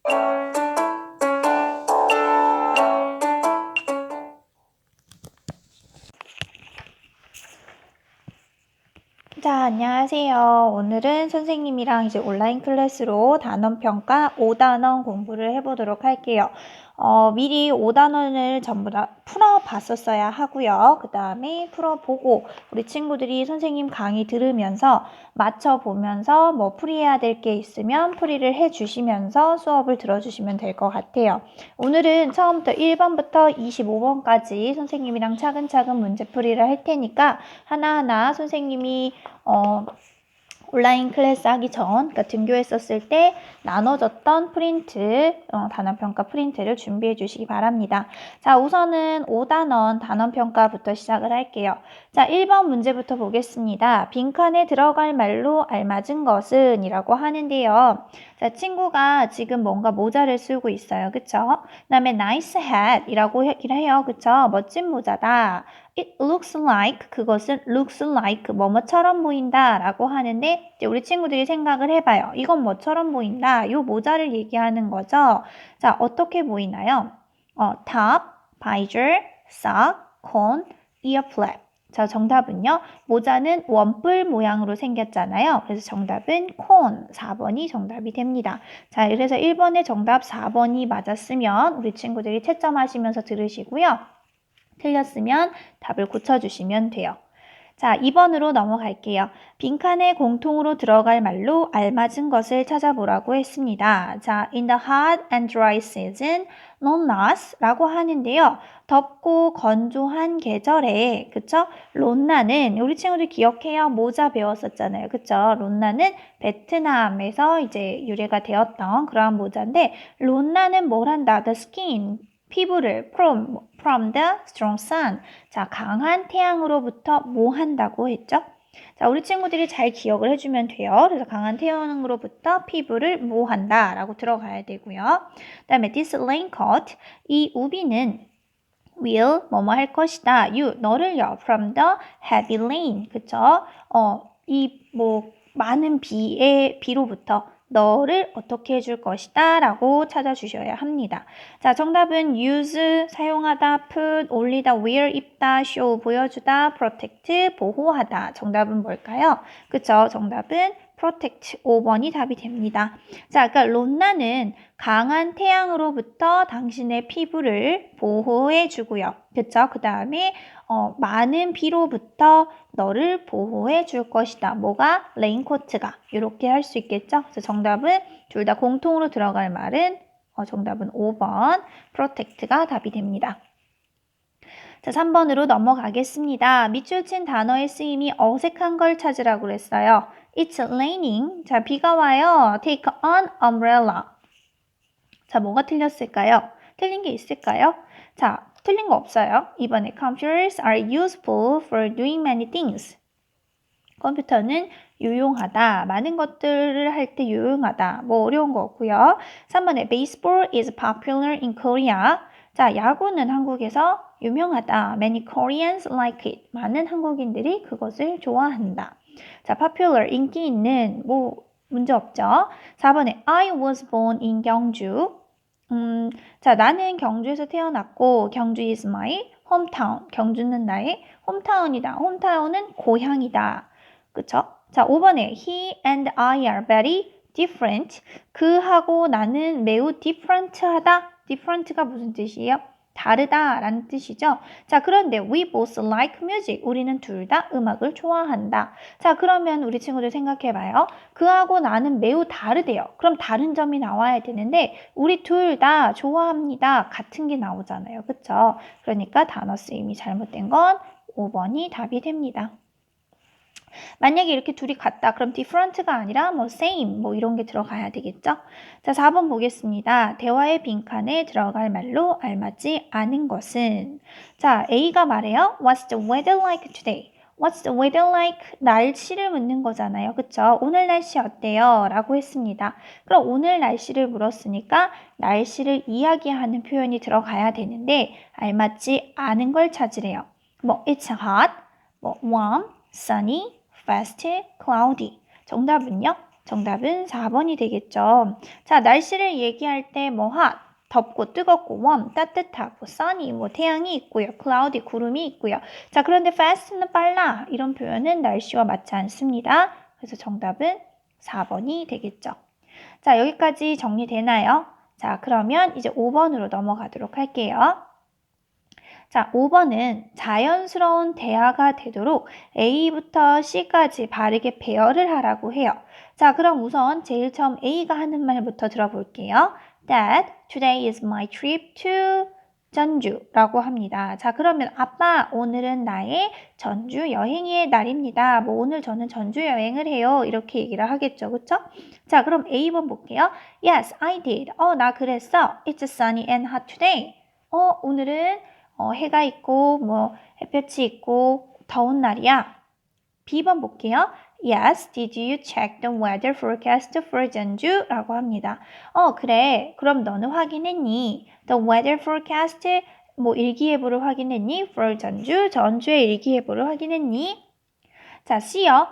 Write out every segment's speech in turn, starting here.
자, 안녕하세요. 오늘은 선생님이랑 이제 온라인 클래스로 단원 평가 5단원 공부를 해보도록 할게요. 미리 5단원을 전부 다 풀어봤었어야 하고요. 그 다음에 풀어보고 우리 친구들이 선생님 강의 들으면서 맞춰보면서 뭐 풀이해야 될 게 있으면 풀이를 해주시면서 수업을 들어주시면 될 것 같아요. 오늘은 처음부터 1번부터 25번까지 선생님이랑 차근차근 문제풀이를 할 테니까 하나하나 선생님이 온라인 클래스 하기 전, 그러니까 등교했었을 때 나눠줬던 프린트, 단원평가 프린트를 준비해 주시기 바랍니다. 자, 우선은 5단원 단원평가부터 시작을 할게요. 자, 1번 문제부터 보겠습니다. 빈칸에 들어갈 말로 알맞은 것은 이라고 하는데요. 자, 친구가 지금 뭔가 모자를 쓰고 있어요. 그쵸? 그 다음에 nice hat 이라고 얘기를 해요. 그쵸? 멋진 모자다. It looks like, 그것은 looks like 뭐뭐처럼 보인다 라고 하는데 이제 우리 친구들이 생각을 해봐요. 이건 뭐처럼 보인다? 요 모자를 얘기하는 거죠. 자, 어떻게 보이나요? top, visor, sock, cone, ear flap. 자, 정답은요. 모자는 원뿔 모양으로 생겼잖아요. 그래서 정답은 cone, 4번이 정답이 됩니다. 자, 그래서 1번의 정답 4번이 맞았으면 우리 친구들이 채점하시면서 들으시고요. 틀렸으면 답을 고쳐주시면 돼요. 자, 2번으로 넘어갈게요. 빈칸에 공통으로 들어갈 말로 알맞은 것을 찾아보라고 했습니다. 자, in the hot and dry season, non loss 라고 하는데요. 덥고 건조한 계절에, 그쵸? 론나는, 우리 친구들 기억해요? 모자 배웠었잖아요. 그쵸? 론나는 베트남에서 이제 유래가 되었던 그러한 모자인데, 론나는 뭘 한다? The skin, 피부를 from the strong sun. 자, 강한 태양으로부터 뭐 한다고 했죠? 자, 우리 친구들이 잘 기억을 해주면 돼요. 그래서 강한 태양으로부터 피부를 뭐 한다 라고 들어가야 되고요. 그 다음에 this raincoat, 이 우비는 will 뭐뭐 할 것이다. you 너를요 from the heavy rain. 그쵸? 이 뭐 많은 비로부터 너를 어떻게 해줄 것이다 라고 찾아주셔야 합니다. 자, 정답은 use, 사용하다, put, 올리다, wear, 입다, show, 보여주다, protect, 보호하다. 정답은 뭘까요? 그쵸? 정답은 protect, 5번이 답이 됩니다. 자, 그러니까 론나는 강한 태양으로부터 당신의 피부를 보호해 주고요. 그쵸? 그 다음에 많은 비로부터 너를 보호해 줄 것이다. 뭐가? 레인코트가. 이렇게 할 수 있겠죠? 그래서 정답은 둘 다 공통으로 들어갈 말은 정답은 5번 protect가 답이 됩니다. 자, 3번으로 넘어가겠습니다. 밑줄 친 단어의 쓰임이 어색한 걸 찾으라고 그랬어요. It's raining. 자, 비가 와요. Take an umbrella. 자, 뭐가 틀렸을까요? 틀린 게 있을까요? 자, 틀린 거 없어요. 이번에 computers are useful for doing many things. 컴퓨터는 유용하다. 많은 것들을 할 때 유용하다. 뭐 어려운 거 없고요. 3번에 baseball is popular in Korea. 자, 야구는 한국에서 유명하다. Many Koreans like it. 많은 한국인들이 그것을 좋아한다. 자, popular, 인기 있는, 뭐 문제 없죠. 4번에 I was born in 경주. 자, 나는 경주에서 태어났고 경주 is my hometown. 경주는 나의 홈타운이다. 홈타운은 고향이다. 그쵸? 자, 5번에 he and I are very different. 그하고 나는 매우 different하다. different가 무슨 뜻이에요? 다르다 라는 뜻이죠. 자, 그런데 we both like music. 우리는 둘 다 음악을 좋아한다. 자, 그러면 우리 친구들 생각해봐요. 그하고 나는 매우 다르대요. 그럼 다른 점이 나와야 되는데 우리 둘 다 좋아합니다. 같은 게 나오잖아요. 그쵸? 그러니까 단어 쓰임이 잘못된 건 5번이 답이 됩니다. 만약에 이렇게 둘이 같다. 그럼 different가 아니라 뭐 same 뭐 이런 게 들어가야 되겠죠? 자, 4번 보겠습니다. 대화의 빈칸에 들어갈 말로 알맞지 않은 것은 자, A가 말해요. What's the weather like today? What's the weather like? 날씨를 묻는 거잖아요. 그쵸? 오늘 날씨 어때요? 라고 했습니다. 그럼 오늘 날씨를 물었으니까 날씨를 이야기하는 표현이 들어가야 되는데 알맞지 않은 걸 찾으래요. 뭐 it's hot, 뭐 warm, sunny, fast, cloudy. 정답은요? 정답은 4번이 되겠죠. 자, 날씨를 얘기할 때 뭐 hot, 덥고 뜨겁고 warm, 따뜻하고 sunny, 뭐 태양이 있고요. cloudy, 구름이 있고요. 자, 그런데 fast는 빨라. 이런 표현은 날씨와 맞지 않습니다. 그래서 정답은 4번이 되겠죠. 자, 여기까지 정리되나요? 자, 그러면 이제 5번으로 넘어가도록 할게요. 자, 5번은 자연스러운 대화가 되도록 A부터 C까지 바르게 배열을 하라고 해요. 자, 그럼 우선 제일 처음 A가 하는 말부터 들어볼게요. Dad, today is my trip to 전주라고 합니다. 자, 그러면 아빠, 오늘은 나의 전주 여행의 날입니다. 뭐 오늘 저는 전주 여행을 해요. 이렇게 얘기를 하겠죠. 그쵸? 자, 그럼 A번 볼게요. Yes, I did. 나 그랬어. It's sunny and hot today. 오늘은 해가 있고 뭐 햇볕이 있고 더운 날이야. B번 볼게요. Yes, did you check the weather forecast for 전주? 라고 합니다. 그래. 그럼 너는 확인했니? The weather forecast 뭐 일기예보를 확인했니? For 전주의 일기예보를 확인했니? 자, C요.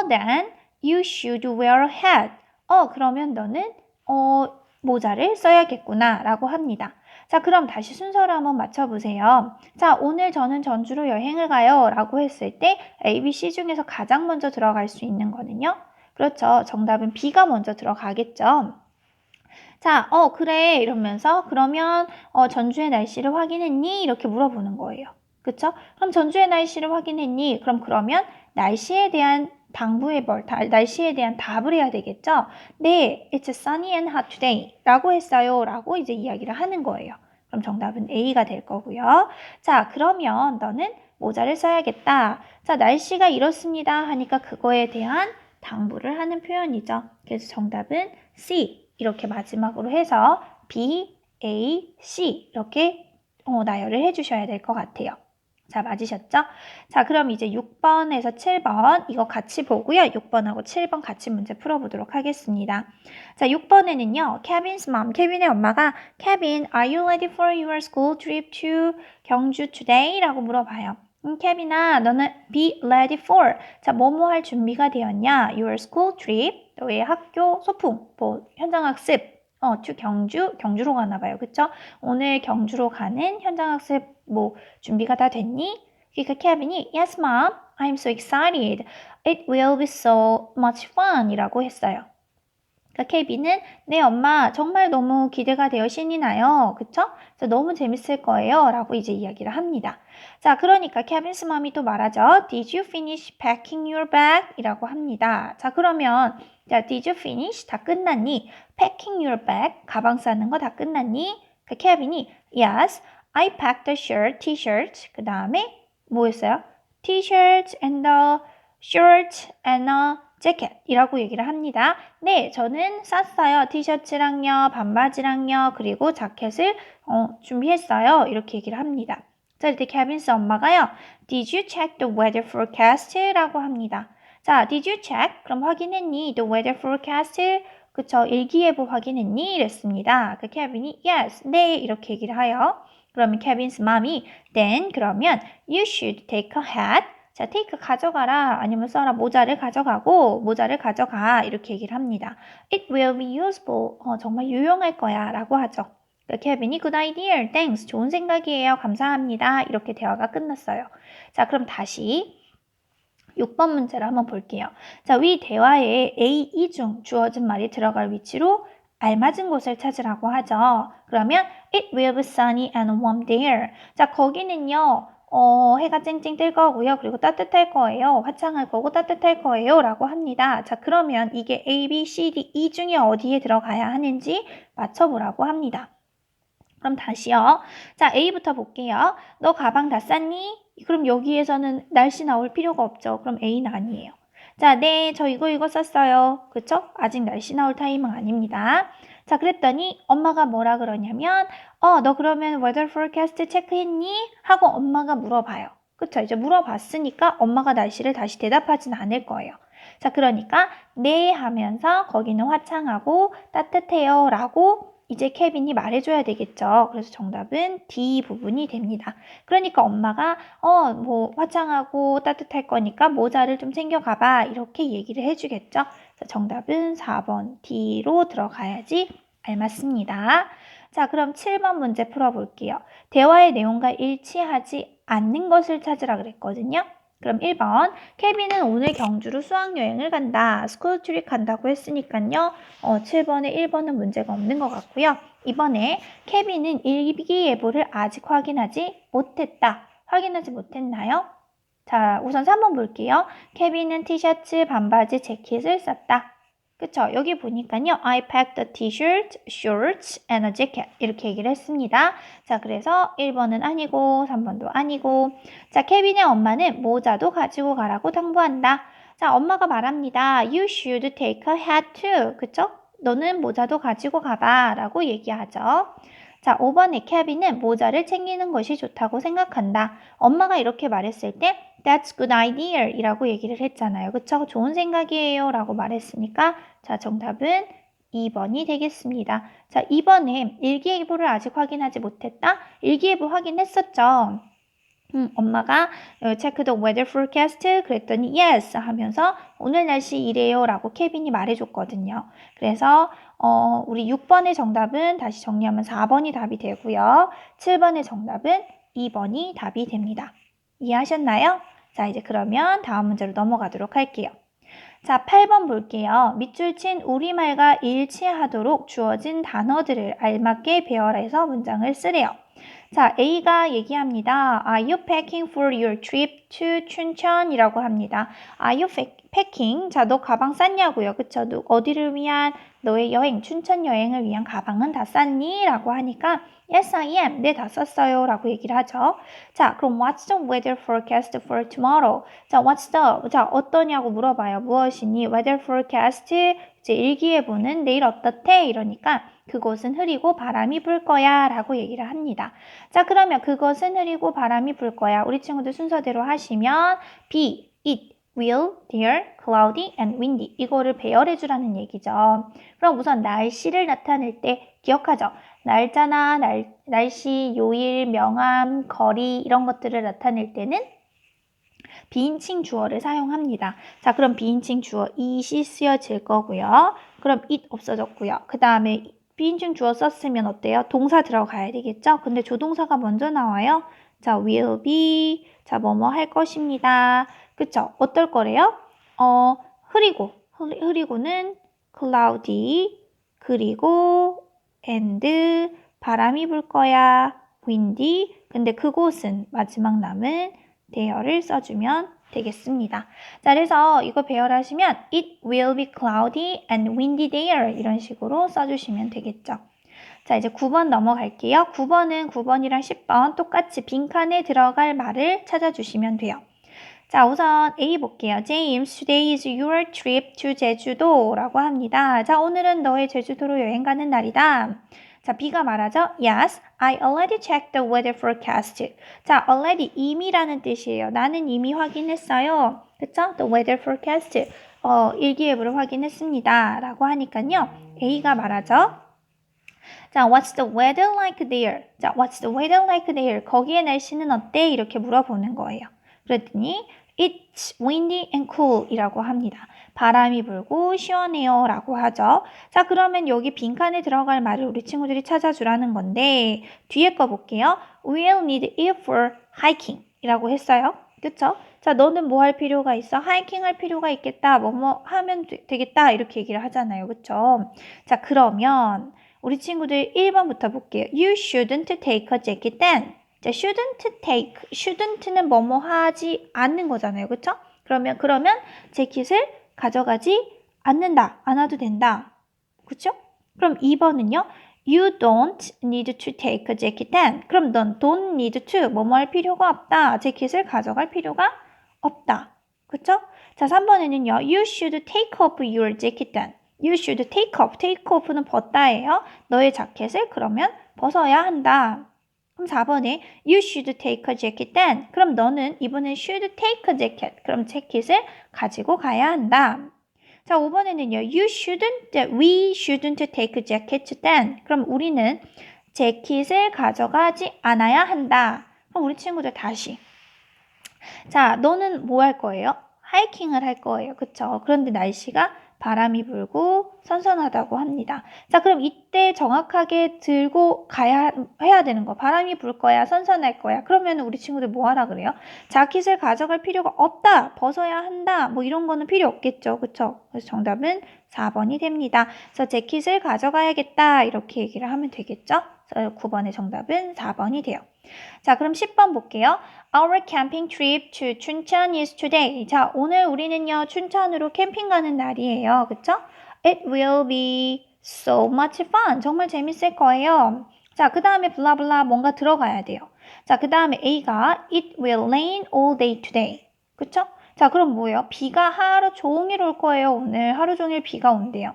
Then you should wear a hat. 그러면 너는 모자를 써야겠구나 라고 합니다. 자, 그럼 다시 순서를 한번 맞춰보세요. 자, 오늘 저는 전주로 여행을 가요 라고 했을 때 A, B, C 중에서 가장 먼저 들어갈 수 있는 거는요? 그렇죠. 정답은 B가 먼저 들어가겠죠. 자, 그래 이러면서 그러면 전주의 날씨를 확인했니? 이렇게 물어보는 거예요. 그쵸? 그럼 전주의 날씨를 확인했니? 그러면 날씨에 대한 날씨에 대한 답을 해야 되겠죠? 네, it's sunny and hot today 라고 했어요. 라고 이제 이야기를 하는 거예요. 그럼 정답은 A가 될 거고요. 자, 그러면 너는 모자를 써야겠다. 자, 날씨가 이렇습니다 하니까 그거에 대한 당부를 하는 표현이죠. 그래서 정답은 C. 이렇게 마지막으로 해서 B, A, C 이렇게 나열을 해주셔야 될 것 같아요. 자, 맞으셨죠? 자, 그럼 이제 6번에서 7번 이거 같이 보고요. 6번하고 7번 같이 문제 풀어보도록 하겠습니다. 자, 6번에는요. Kevin's mom, 케빈의 엄마가 Kevin, are you ready for your school trip to 경주 today? 라고 물어봐요. 케빈아, 너는 be ready for. 자, 뭐뭐 할 준비가 되었냐? Your school trip, 너의 학교 소풍, 뭐 현장학습. to 경주로 가나 봐요. 그쵸? 오늘 경주로 가는 현장학습 뭐 준비가 다 됐니? 그러니까 케빈이 Yes, mom, I'm so excited. It will be so much fun 이라고 했어요. 그러니까 케빈은 네 엄마 정말 너무 기대가 되어 신이 나요. 그쵸? 그래서 너무 재밌을 거예요. 라고 이제 이야기를 합니다. 자, 그러니까 케빈스 맘이 또 말하죠. Did you finish packing your bag? 이라고 합니다. 자, 그러면 자, Did you finish? 다 끝났니? Packing your bag? 가방 싸는 거 다 끝났니? 그 케빈이 Yes, I packed the shirt, t-shirt. 그 다음에 뭐였어요? T-shirt and the shirt and a 재킷이라고 얘기를 합니다. 네, 저는 쌌어요. 티셔츠랑요, 반바지랑요, 그리고 자켓을 준비했어요. 이렇게 얘기를 합니다. 자, 이때 케빈스 엄마가요. Did you check the weather forecast? 라고 합니다. 자, did you check? 그럼 확인했니? The weather forecast? 그쵸, 일기예보 확인했니? 이랬습니다. 그 케빈이 yes, 네, 이렇게 얘기를 해요. 그러면 케빈스 맘이 then 그러면 you should take a hat. 자, take 가져가라 아니면 써라 모자를 가져가 이렇게 얘기를 합니다. It will be useful. 정말 유용할 거야 라고 하죠. 케빈이 good idea, thanks. 좋은 생각이에요. 감사합니다. 이렇게 대화가 끝났어요. 자, 그럼 다시 6번 문제를 한번 볼게요. 자, 위 대화에 A, E 중 주어진 말이 들어갈 위치로 알맞은 곳을 찾으라고 하죠. 그러면 it will be sunny and warm there. 자, 거기는요. 해가 쨍쨍 뜰 거고요. 그리고 따뜻할 거예요. 화창할 거고 따뜻할 거예요. 라고 합니다. 자, 그러면 이게 A, B, C, D, E 중에 어디에 들어가야 하는지 맞춰보라고 합니다. 그럼 다시요. 자, A부터 볼게요. 너 가방 다 쌌니? 그럼 여기에서는 날씨 나올 필요가 없죠. 그럼 A는 아니에요. 자, 네, 저 이거 썼어요. 그쵸? 아직 날씨 나올 타임은 아닙니다. 자, 그랬더니 엄마가 뭐라 그러냐면 너 그러면 weather forecast 체크했니? 하고 엄마가 물어봐요. 그쵸? 이제 물어봤으니까 엄마가 날씨를 다시 대답하진 않을 거예요. 자, 그러니까 네 하면서 거기는 화창하고 따뜻해요 라고 이제 케빈이 말해줘야 되겠죠. 그래서 정답은 D 부분이 됩니다. 그러니까 엄마가 뭐 화창하고 따뜻할 거니까 모자를 좀 챙겨가봐 이렇게 얘기를 해주겠죠. 정답은 4번 D로 들어가야지 알맞습니다. 자, 그럼 7번 문제 풀어볼게요. 대화의 내용과 일치하지 않는 것을 찾으라 그랬거든요. 그럼 1번, 케빈은 오늘 경주로 수학여행을 간다. 스쿨 트립 간다고 했으니까요. 7번에 1번은 문제가 없는 것 같고요. 2번에 케빈은 일기예보를 아직 확인하지 못했다. 확인하지 못했나요? 자, 우선 3번 볼게요. 케빈은 티셔츠, 반바지, 재킷을 쌌다. 그쵸? 여기 보니까요. I packed a t-shirt, shorts, and a jacket. 이렇게 얘기를 했습니다. 자, 그래서 1번은 아니고 3번도 아니고. 자, 케빈의 엄마는 모자도 가지고 가라고 당부한다. 자, 엄마가 말합니다. You should take a hat too. 그쵸? 너는 모자도 가지고 가봐. 라고 얘기하죠. 자, 5번에 케빈은 모자를 챙기는 것이 좋다고 생각한다. 엄마가 이렇게 말했을 때 That's good idea 이라고 얘기를 했잖아요. 그쵸? 좋은 생각이에요 라고 말했으니까 자, 정답은 2번이 되겠습니다. 자, 2번에 일기예보를 아직 확인하지 못했다. 일기예보 확인했었죠. 엄마가 check the weather forecast 그랬더니 yes 하면서 오늘 날씨 이래요 라고 케빈이 말해줬거든요. 그래서 우리 6번의 정답은 다시 정리하면 4번이 답이 되고요. 7번의 정답은 2번이 답이 됩니다. 이해하셨나요? 자, 이제 그러면 다음 문제로 넘어가도록 할게요. 자, 8번 볼게요. 밑줄 친 우리말과 일치하도록 주어진 단어들을 알맞게 배열해서 문장을 쓰래요. 자, A가 얘기합니다. Are you packing for your trip to 춘천이라고 합니다. Are you packing? 자, 너 가방 쌌냐고요. 그쵸? 너 어디를 위한 너의 여행, 춘천 여행을 위한 가방은 다 쌌니? 라고 하니까 Yes, I am. 네, 다 쌌어요. 라고 얘기를 하죠. 자, 그럼 what's the weather forecast for tomorrow? 자, 어떠냐고 물어봐요. 무엇이니? weather forecast, 이제 일기예보는 내일 어떻대? 이러니까 그곳은 흐리고 바람이 불 거야 라고 얘기를 합니다. 자, 그러면 그것은 흐리고 바람이 불 거야. 우리 친구들 순서대로 하시면 be, it, will, dear, cloudy, and windy 이거를 배열해 주라는 얘기죠. 그럼 우선 날씨를 나타낼 때 기억하죠? 날짜나 날씨, 요일, 명암, 거리 이런 것들을 나타낼 때는 비인칭 주어를 사용합니다. 자, 그럼 비인칭 주어 it이 쓰여질 거고요. 그럼 it 없어졌고요. 그 다음에 비인칭 주어 썼으면 어때요? 동사 들어가야 되겠죠? 근데 조동사가 먼저 나와요. 자, will be, 자, 뭐뭐 할 것입니다. 그쵸? 어떨 거래요? 흐리고는 cloudy, 그리고 and, 바람이 불 거야. windy, 근데 그곳은 마지막 남은 대열을 써주면 되겠습니다. 자, 그래서 이거 배열하시면 It will be cloudy and windy there 이런 식으로 써주시면 되겠죠. 자, 이제 9번 넘어갈게요. 9번은 9번이랑 10번 똑같이 빈칸에 들어갈 말을 찾아주시면 돼요. 자, 우선 A 볼게요. James, today is your trip to 제주도 라고 합니다. 자, 오늘은 너의 제주도로 여행 가는 날이다. 자, B가 말하죠. Yes, I already checked the weather forecast. 자, already 이미라는 뜻이에요. 나는 이미 확인했어요. 그쵸? The weather forecast. 일기예보를 확인했습니다. 라고 하니까요. A가 말하죠. 자, what's the weather like there? 자, what's the weather like there? 거기의 날씨는 어때? 이렇게 물어보는 거예요. 그랬더니 It's windy and cool 이라고 합니다. 바람이 불고 시원해요 라고 하죠. 자, 그러면 여기 빈칸에 들어갈 말을 우리 친구들이 찾아주라는 건데 뒤에 거 볼게요. We'll need it for hiking 이라고 했어요. 그쵸? 자, 너는 뭐 할 필요가 있어? 하이킹 할 필요가 있겠다. 뭐뭐 하면 되겠다. 이렇게 얘기를 하잖아요. 그쵸? 자, 그러면 우리 친구들 1번부터 볼게요. You shouldn't take a jacket then. 자, shouldn't는 뭐뭐 하지 않는 거잖아요. 그쵸? 그러면 재킷을 가져가지 않는다. 안 와도 된다. 그쵸? 그럼 2번은요. You don't need to take a jacket then. 그럼 넌 don't need to 뭐뭐 할 필요가 없다. 재킷을 가져갈 필요가 없다. 그쵸? 자, 3번에는요. You should take off your jacket then. You should take off. take off는 벗다예요. 너의 자켓을 그러면 벗어야 한다. 그럼 4번에 You should take a jacket then. 그럼 너는 이번엔 should take a jacket. 그럼 재킷을 가지고 가야 한다. 자, 5번에는요. We shouldn't take a jacket then. 그럼 우리는 재킷을 가져가지 않아야 한다. 그럼 우리 친구들 다시. 자, 너는 뭐 할 거예요? 하이킹을 할 거예요. 그쵸? 그런데 날씨가 바람이 불고 선선하다고 합니다. 자, 그럼 이때 정확하게 들고 해야 되는 거. 바람이 불 거야, 선선할 거야. 그러면 우리 친구들 뭐 하라 그래요? 자켓을 가져갈 필요가 없다, 벗어야 한다, 뭐 이런 거는 필요 없겠죠. 그쵸? 그래서 정답은 4번이 됩니다. 그래서 재킷을 가져가야겠다, 이렇게 얘기를 하면 되겠죠? 그래서 9번의 정답은 4번이 돼요. 자, 그럼 10번 볼게요. Our camping trip to 춘천 is today. 자, 오늘 우리는요, 춘천으로 캠핑 가는 날이에요. 그쵸? It will be so much fun. 정말 재밌을 거예요. 자, 그 다음에 블라블라 뭔가 들어가야 돼요. 자, 그 다음에 A가 It will rain all day today. 그쵸? 자, 그럼 뭐예요? 비가 하루 종일 올 거예요. 오늘 하루 종일 비가 온대요.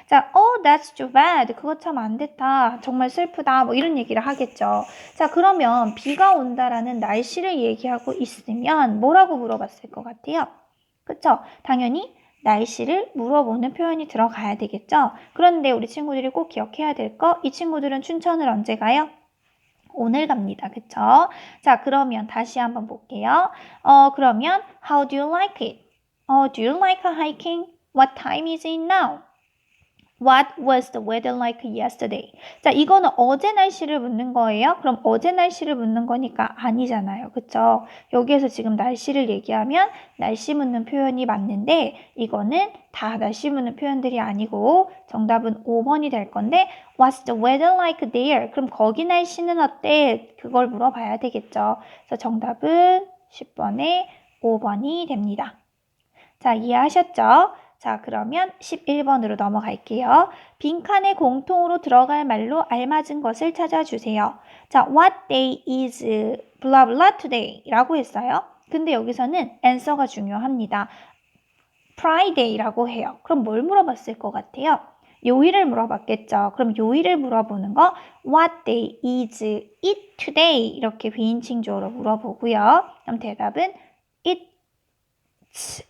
자, oh, that's too bad. 그거 참 안 됐다. 정말 슬프다. 뭐 이런 얘기를 하겠죠. 자, 그러면 비가 온다라는 날씨를 얘기하고 있으면 뭐라고 물어봤을 것 같아요? 그쵸? 당연히 날씨를 물어보는 표현이 들어가야 되겠죠? 그런데 우리 친구들이 꼭 기억해야 될 거, 이 친구들은 춘천을 언제 가요? 오늘 갑니다. 그쵸? 자, 그러면 다시 한번 볼게요. 그러면 how do you like it? Do you like hiking? What time is it now? What was the weather like yesterday? 자, 이거는 어제 날씨를 묻는 거예요. 그럼 어제 날씨를 묻는 거니까 아니잖아요. 그쵸? 여기에서 지금 날씨를 얘기하면 날씨 묻는 표현이 맞는데 이거는 다 날씨 묻는 표현들이 아니고 정답은 5번이 될 건데 What's the weather like there? 그럼 거기 날씨는 어때? 그걸 물어봐야 되겠죠. 그래서 정답은 10번에 5번이 됩니다. 자, 이해하셨죠? 자, 그러면 11번으로 넘어갈게요. 빈칸에 공통으로 들어갈 말로 알맞은 것을 찾아주세요. 자, what day is blah blah today 라고 했어요. 근데 여기서는 answer가 중요합니다. Friday라고 해요. 그럼 뭘 물어봤을 것 같아요? 요일을 물어봤겠죠. 그럼 요일을 물어보는 거 What day is it today? 이렇게 비인칭 주어로 물어보고요. 그럼 대답은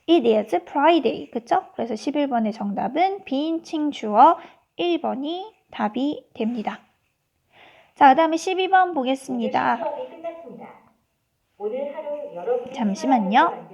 It is Friday. 그쵸? 그래서 11번의 정답은 비인칭 주어 1번이 답이 됩니다. 자, 그 다음에 12번 보겠습니다. 잠시만요.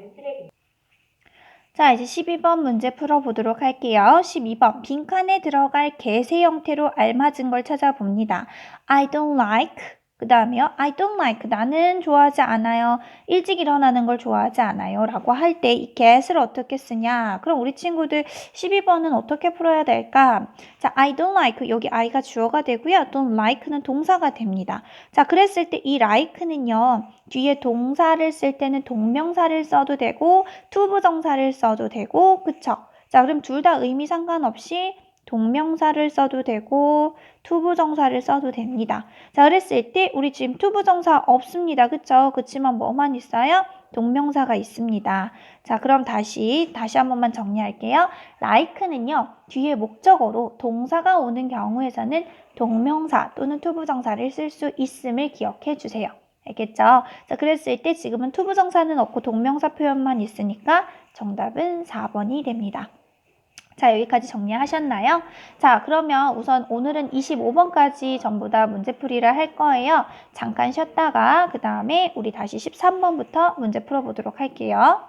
자, 이제 12번 문제 풀어보도록 할게요. 12번 빈칸에 들어갈 개세 형태로 알맞은 걸 찾아봅니다. I don't like 그 다음에요. I don't like. 나는 좋아하지 않아요. 일찍 일어나는 걸 좋아하지 않아요. 라고 할 때 이 get을 어떻게 쓰냐? 그럼 우리 친구들 12번은 어떻게 풀어야 될까? 자, I don't like. 여기 I가 주어가 되고요. don't like는 동사가 됩니다. 자, 그랬을 때 이 like는요. 뒤에 동사를 쓸 때는 동명사를 써도 되고 투부정사를 써도 되고 그쵸? 자, 그럼 둘 다 의미 상관없이 동명사를 써도 되고 투부정사를 써도 됩니다. 자, 그랬을 때 우리 지금 투부정사 없습니다. 그쵸? 그치만 뭐만 있어요? 동명사가 있습니다. 자, 그럼 다시 한 번만 정리할게요. like는요. 뒤에 목적어로 동사가 오는 경우에서는 동명사 또는 투부정사를 쓸 수 있음을 기억해 주세요. 알겠죠? 자, 그랬을 때 지금은 투부정사는 없고 동명사 표현만 있으니까 정답은 4번이 됩니다. 자, 여기까지 정리하셨나요? 자, 그러면 우선 오늘은 25번까지 전부 다 문제풀이를 할 거예요. 잠깐 쉬었다가 그 다음에 우리 다시 13번부터 문제 풀어보도록 할게요.